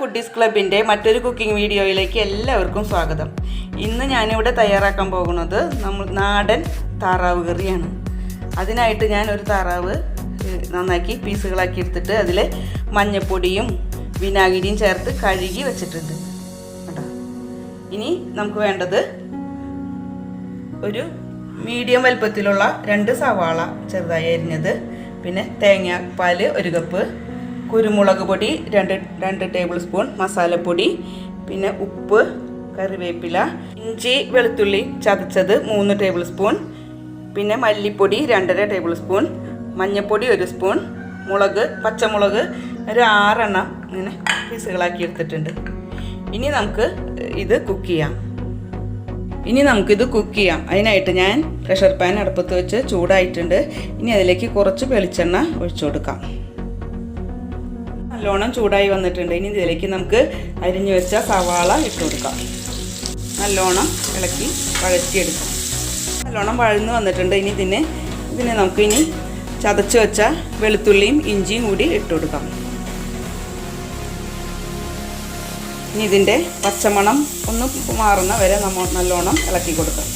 Foodies ക്ലബിൻ്റെ മറ്റൊരു cooking വീഡിയോയിലേക്ക് എല്ലാവർക്കും സ്വാഗതം. ഇന്ന് ഞാനിവിടെ തയ്യാറാക്കാൻ പോകുന്നത് നാടൻ താറാവ് കറിയാണ്. അതിനായിട്ട് ഞാൻ ഒരു താറാവ് നന്നാക്കി പീസുകളാക്കി എടുത്തിട്ട് അതിൽ മഞ്ഞൾപ്പൊടിയും വിനാഗിരിയും ചേർത്ത് കഴുകി വെച്ചിട്ടുണ്ട് കേട്ടോ. ഇനി നമുക്ക് വേണ്ടത് ഒരു മീഡിയം വലുപ്പത്തിലുള്ള 2 സവാള ചെറുതായി അരിഞ്ഞത്, പിന്നെ തേങ്ങാപ്പാൽ 1 കപ്പ്, കുരുമുളക് പൊടി 2 ടേബിൾ സ്പൂൺ, മസാലപ്പൊടി, പിന്നെ ഉപ്പ്, കറിവേപ്പില, ഇഞ്ചി വെളുത്തുള്ളി ചതച്ചത് 3 ടേബിൾ സ്പൂൺ, പിന്നെ മല്ലിപ്പൊടി 2.5 ടേബിൾ സ്പൂൺ, മഞ്ഞൾപ്പൊടി 1 സ്പൂൺ, പച്ചമുളക് ഒരു 6 എണ്ണം ഇങ്ങനെ പീസുകളാക്കി എടുത്തിട്ടുണ്ട്. ഇനി നമുക്കിത് കുക്ക് ചെയ്യാം. അതിനായിട്ട് ഞാൻ പ്രഷർ പാൻ അടുപ്പത്ത് വെച്ച് ചൂടായിട്ടുണ്ട്. ഇനി അതിലേക്ക് കുറച്ച് വെളിച്ചെണ്ണ ഒഴിച്ചു കൊടുക്കാം. നല്ലോണം ചൂടായി വന്നിട്ടുണ്ട്. ഇനി ഇതിലേക്ക് നമുക്ക് അരിഞ്ഞു വെച്ച സവാള ഇട്ട് കൊടുക്കാം. നല്ലോണം ഇളക്കി വഴറ്റിയെടുക്കാം. നല്ലോണം വഴന്ന് വന്നിട്ടുണ്ട്. ഇനി ഇതിനെ നമുക്ക് ചതച്ച് വെച്ച വെളുത്തുള്ളിയും ഇഞ്ചിയും കൂടി ഇട്ട് കൊടുക്കാം. ഇനി ഇതിൻ്റെ പച്ചമണം ഒന്ന് മാറുന്ന വരെ നമ്മൾ നല്ലോണം ഇളക്കി കൊടുക്കാം.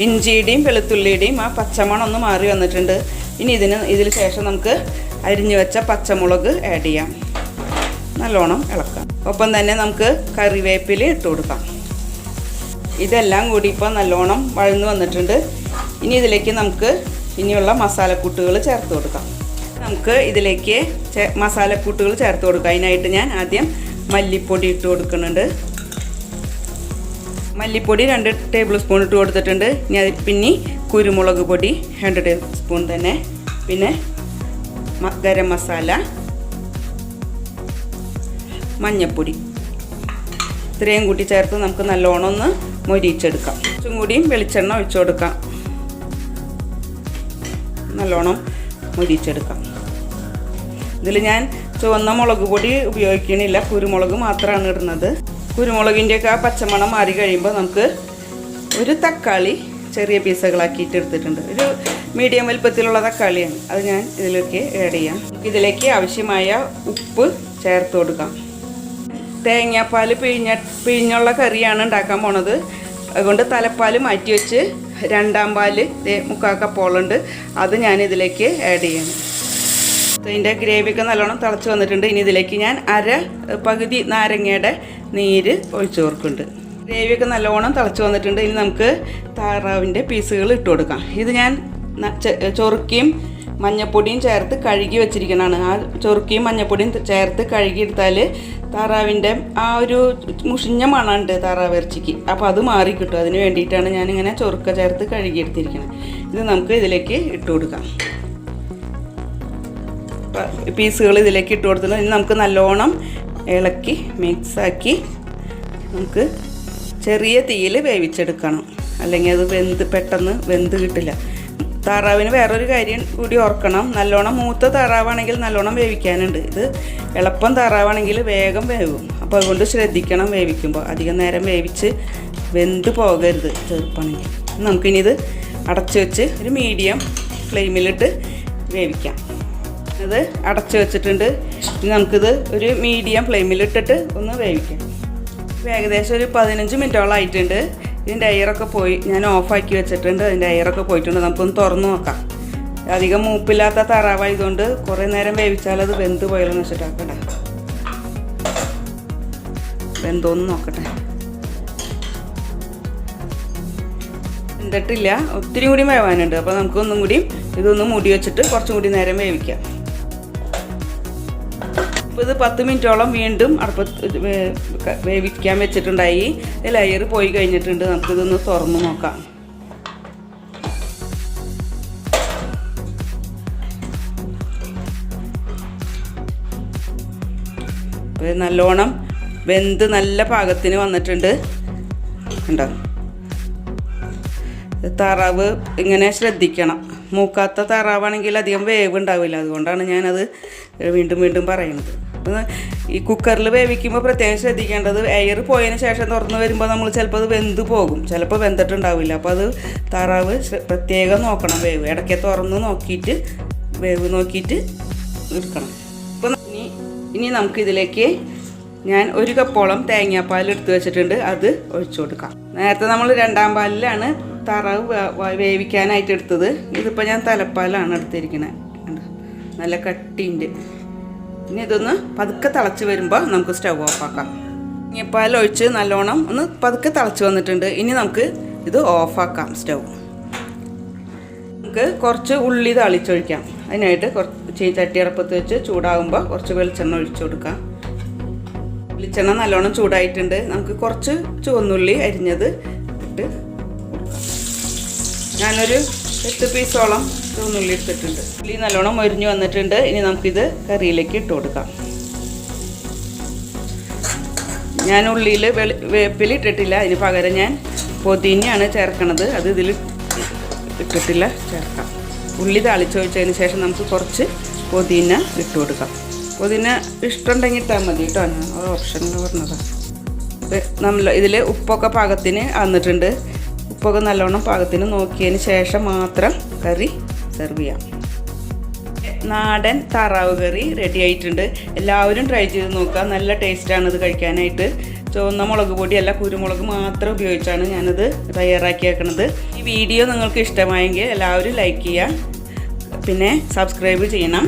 ഇഞ്ചിയുടെയും വെളുത്തുള്ളിയുടെയും ആ പച്ചമണം ഒന്ന് മാറി വന്നിട്ടുണ്ട്. ഇനി ഇതിന് ശേഷം നമുക്ക് അരിഞ്ഞു വെച്ച പച്ചമുളക് ആഡ് ചെയ്യാം. നല്ലോണം ഇളക്കാം. ഒപ്പം തന്നെ നമുക്ക് കറിവേപ്പില ഇട്ട് കൊടുക്കാം. ഇതെല്ലാം കൂടി ഇപ്പോൾ നല്ലോണം വഴന്നു വന്നിട്ടുണ്ട്. ഇനി ഇതിലേക്ക് നമുക്ക് ഇനിയുള്ള മസാലക്കൂട്ടുകൾ ചേർത്ത് കൊടുക്കാം. നമുക്ക് ഇതിലേക്ക് മസാലക്കൂട്ടുകൾ ചേർത്ത് കൊടുക്കാം. അതിനായിട്ട് ഞാൻ ആദ്യം മല്ലിപ്പൊടി ഇട്ട് കൊടുക്കുന്നുണ്ട്. മല്ലിപ്പൊടി 2 ടേബിൾ സ്പൂൺ ഇട്ട് കൊടുത്തിട്ടുണ്ട്. പിന്നെ കുരുമുളക് പൊടി 2 ടേബിൾ സ്പൂൺ തന്നെ, പിന്നെ ഗരം മസാല, മഞ്ഞൾപ്പൊടി, ഇത്രയും കൂട്ടി ചേർത്ത് നമുക്ക് നല്ലോണം ഒന്ന് മൊരിയിച്ചെടുക്കാം. കുറച്ചും കൂടിയും വെളിച്ചെണ്ണ ഒഴിച്ചു കൊടുക്കാം. നല്ലോണം മൊരിയിച്ചെടുക്കാം. ഇതിൽ ഞാൻ ചുവന്ന മുളക് പൊടി ഉപയോഗിക്കണില്ല, കുരുമുളക് മാത്രമാണ് ഇടുന്നത്. കുരുമുളകിൻ്റെയൊക്കെ ആ പച്ചമണം മാറി കഴിയുമ്പോൾ നമുക്ക് ഒരു തക്കാളി ചെറിയ പീസുകളാക്കിയിട്ട് എടുത്തിട്ടുണ്ട്. ഒരു മീഡിയം വലുപ്പത്തിലുള്ള തക്കാളിയാണ്. അത് ഞാൻ ഇതിലേക്ക് ആഡ് ചെയ്യാം. ഇതിലേക്ക് ആവശ്യമായ ഉപ്പ് ചേർത്ത് കൊടുക്കാം. തേങ്ങാപ്പാൽ പിഴിഞ്ഞുള്ള കറിയാണ് ഉണ്ടാക്കാൻ പോണത്. അതുകൊണ്ട് തലപ്പാൽ മാറ്റി വെച്ച് 2-ാം പാല് 3/4 കപ്പോളുണ്ട്. അത് ഞാൻ ഇതിലേക്ക് ആഡ് ചെയ്യണം. ഇതിൻ്റെ ഗ്രേവിയൊക്കെ നല്ലോണം തിളച്ച് വന്നിട്ടുണ്ട്. ഇനി ഇതിലേക്ക് ഞാൻ പകുതി നാരങ്ങയുടെ നീര് ഒഴിച്ചു കൊടുക്കുന്നുണ്ട്. ഗ്രേവിയൊക്കെ നല്ലോണം തിളച്ച് വന്നിട്ടുണ്ട്. ഇനി നമുക്ക് താറാവിൻ്റെ പീസുകൾ ഇട്ട് കൊടുക്കാം. ഇത് ഞാൻ ചൊറുക്കിയും മഞ്ഞപ്പൊടിയും ചേർത്ത് കഴുകി വെച്ചിരിക്കുന്നതാണ്. ആ ചൊറുക്കിയും മഞ്ഞപ്പൊടിയും ചേർത്ത് കഴുകിയെടുത്താൽ താറാവിൻ്റെ ആ ഒരു മുഷിഞ്ഞ മണമുണ്ട് താറാവ് ഇറച്ചിക്ക്. അപ്പോൾ അത് മാറി കിട്ടും. അതിന് വേണ്ടിയിട്ടാണ് ഞാനിങ്ങനെ ചൊറുക്ക ചേർത്ത് കഴുകിയെടുത്തിരിക്കുന്നത്. ഇത് നമുക്ക് ഇതിലേക്ക് ഇട്ട് കൊടുക്കാം. പീസുകൾ ഇതിലേക്ക് ഇട്ട് കൊടുത്തിട്ട് ഇനി നമുക്ക് നല്ലോണം ഇളക്കി മിക്സാക്കി നമുക്ക് ചെറിയ തീയിൽ വേവിച്ചെടുക്കണം. അല്ലെങ്കിൽ അത് പെട്ടെന്ന് വെന്ത് കിട്ടില്ല. താറാവിന് വേറൊരു കാര്യം കൂടി ഓർക്കണം. നല്ലോണം മൂത്ത താറാവാണെങ്കിൽ നല്ലോണം വേവിക്കാനുണ്ട്. ഇത് എളുപ്പം താറാവാണെങ്കിൽ വേഗം വേവും. അപ്പോൾ അതുകൊണ്ട് ശ്രദ്ധിക്കണം വേവിക്കുമ്പോൾ. അധികം നേരം വേവിച്ച് വെന്ത് പോകരുത് ചെറുപ്പാണെങ്കിൽ. നമുക്കിനി ഇത് അടച്ചു വെച്ച് ഒരു മീഡിയം ഫ്ലെയിമിലിട്ട് വേവിക്കാം. ഇത് അടച്ചു വെച്ചിട്ടുണ്ട്. ഇനി നമുക്കിത് ഒരു മീഡിയം ഫ്ലെയിമിലിട്ടിട്ട് ഒന്ന് വേവിക്കാം. ഏകദേശം ഒരു 15 മിനിറ്റോളം ആയിട്ടുണ്ട്. ഇതിൻ്റെ എയറൊക്കെ പോയി. ഞാൻ ഓഫാക്കി വെച്ചിട്ടുണ്ട്. അതിൻ്റെ എയറൊക്കെ പോയിട്ടുണ്ട്. നമുക്കൊന്ന് തുറന്ന് നോക്കാം. അധികം മൂപ്പില്ലാത്ത താറാവായതുകൊണ്ട് കുറേ നേരം വേവിച്ചാൽ അത് വെന്ത് പോയാലെന്ന് വെച്ചിട്ടാക്കട്ടെ. വെന്തോന്ന് നോക്കട്ടെ. വെന്തിട്ടില്ല, ഒത്തിരി കൂടി വേവാനുണ്ട്. അപ്പോൾ നമുക്കൊന്നും കൂടി ഇതൊന്ന് മൂടി വെച്ചിട്ട് കുറച്ചും കൂടി നേരം വേവിക്കാം. ഇത് 10 മിനിറ്റോളം വീണ്ടും അടുപ്പത്ത് വേവിക്കാൻ വെച്ചിട്ടുണ്ടായി. ലെയർ പോയി കഴിഞ്ഞിട്ടുണ്ട്. നമുക്കിതൊന്ന് തുറന്ന് നോക്കാം. നല്ലോണം വെന്ത് നല്ല പാകത്തിന് വന്നിട്ടുണ്ട്. കണ്ടോ? താറാവ് ഇങ്ങനെ ശ്രദ്ധിക്കണം. മൂക്കാത്ത താറാവാണെങ്കിൽ അധികം വേവ് ഉണ്ടാവില്ല. അതുകൊണ്ടാണ് ഞാനത് വീണ്ടും പറയുന്നത്. ഈ കുക്കറിൽ വേവിക്കുമ്പോൾ പ്രത്യേകം ശ്രദ്ധിക്കേണ്ടത് എയർ പോയതിന് ശേഷം തുറന്ന് വരുമ്പോൾ നമ്മൾ ചിലപ്പോൾ അത് വെന്ത് പോകും, ചിലപ്പോൾ വെന്തിട്ടുണ്ടാവില്ല. അപ്പോൾ അത് താറാവ് പ്രത്യേകം നോക്കണം. വേവ് ഇടയ്ക്ക് തുറന്ന് നോക്കിയിട്ട് വേവ് നോക്കിയിട്ട് എടുക്കണം. അപ്പോൾ ഇനി നമുക്കിതിലേക്ക് ഞാൻ 1 കപ്പോളം തേങ്ങാപ്പാൽ എടുത്ത് വെച്ചിട്ടുണ്ട്, അത് ഒഴിച്ചു കൊടുക്കാം. നേരത്തെ നമ്മൾ 2ാം പാലിലാണ് താറാവ് വേവിക്കാനായിട്ട് എടുത്തത്. ഇതിപ്പോൾ ഞാൻ തലപ്പാലാണ് എടുത്തിരിക്കുന്നത്. നല്ല കട്ടിയുണ്ട്. ഇനി ഇതൊന്ന് പതുക്കെ തിളച്ച് വരുമ്പോൾ നമുക്ക് സ്റ്റവ് ഓഫാക്കാം. തേങ്ങാപ്പാൽ ഒഴിച്ച് നല്ലോണം ഒന്ന് പതുക്കെ തിളച്ച് വന്നിട്ടുണ്ട്. ഇനി നമുക്ക് ഇത് ഓഫാക്കാം സ്റ്റവ്. നമുക്ക് കുറച്ച് ഉള്ളി താളിച്ചൊഴിക്കാം. അതിനായിട്ട് കുറച്ച് ചട്ടിയടപ്പത്ത് വെച്ച് ചൂടാകുമ്പോൾ കുറച്ച് വെളിച്ചെണ്ണ ഒഴിച്ചു കൊടുക്കാം. വെളിച്ചെണ്ണ നല്ലോണം ചൂടായിട്ടുണ്ട്. നമുക്ക് കുറച്ച് ചുവന്നുള്ളി അരിഞ്ഞത് ഇട്ട് കൊടുക്കാം. ഞാനൊരു 8 പീസോളം ചുവന്നുള്ളി എടുത്തിട്ടുണ്ട്. ഉള്ളി നല്ലോണം മൊരിഞ്ഞ് വന്നിട്ടുണ്ട്. ഇനി നമുക്കിത് കറിയിലേക്ക് ഇട്ട് കൊടുക്കാം. ഞാൻ ഉള്ളിയിൽ വേപ്പില ഇട്ടിട്ടില്ല, അതിന് പകരം ഞാൻ പുതിനയാണ് ചേർക്കണത്. അത് ഇതിൽ ഇട്ടിട്ടില്ല, ചേർക്കാം. ഉള്ളി താളിച്ചൊഴിച്ചതിന് ശേഷം നമുക്ക് കുറച്ച് പുതിന ഇട്ട് കൊടുക്കാം. പുതിന ഇഷ്ടമുണ്ടെങ്കിൽ ഇട്ടാൽ മതി കേട്ടോ, ഞാൻ ഒരു ഓപ്ഷൻ പറഞ്ഞതാണ്. നമ്മൾ ഇതിൽ ഉപ്പൊക്കെ പാകത്തിന് വന്നിട്ടുണ്ട്. ഉപ്പൊക്കെ നല്ലോണം പാകത്തിന് നോക്കിയതിന് ശേഷം മാത്രം കറി സെർവ് ചെയ്യാം. നാടൻ താറാവ് കറി റെഡി ആയിട്ടുണ്ട്. എല്ലാവരും ട്രൈ ചെയ്ത് നോക്കുക. നല്ല ടേസ്റ്റാണ് ഇത് കഴിക്കാനായിട്ട്. ചുവന്ന മുളക് പൊടിയല്ല, കുരുമുളക് മാത്രം ഉപയോഗിച്ചാണ് ഞാനിത് തയ്യാറാക്കിയേക്കണത്. ഈ വീഡിയോ നിങ്ങൾക്ക് ഇഷ്ടമായെങ്കിൽ എല്ലാവരും ലൈക്ക് ചെയ്യുക, പിന്നെ സബ്സ്ക്രൈബ് ചെയ്യണം.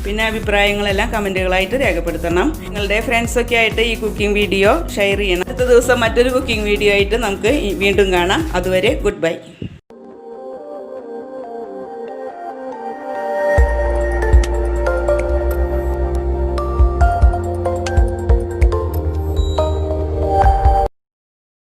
പിന്നെ അഭിപ്രായങ്ങളെല്ലാം കമൻറ്റുകളായിട്ട് രേഖപ്പെടുത്തണം. നിങ്ങളുടെ ഫ്രണ്ട്സൊക്കെ ആയിട്ട് ഈ കുക്കിംഗ് വീഡിയോ ഷെയർ ചെയ്യണം. അടുത്ത ദിവസം മറ്റൊരു കുക്കിംഗ് വീഡിയോ ആയിട്ട് നമുക്ക് വീണ്ടും കാണാം. അതുവരെ ഗുഡ് ബൈ.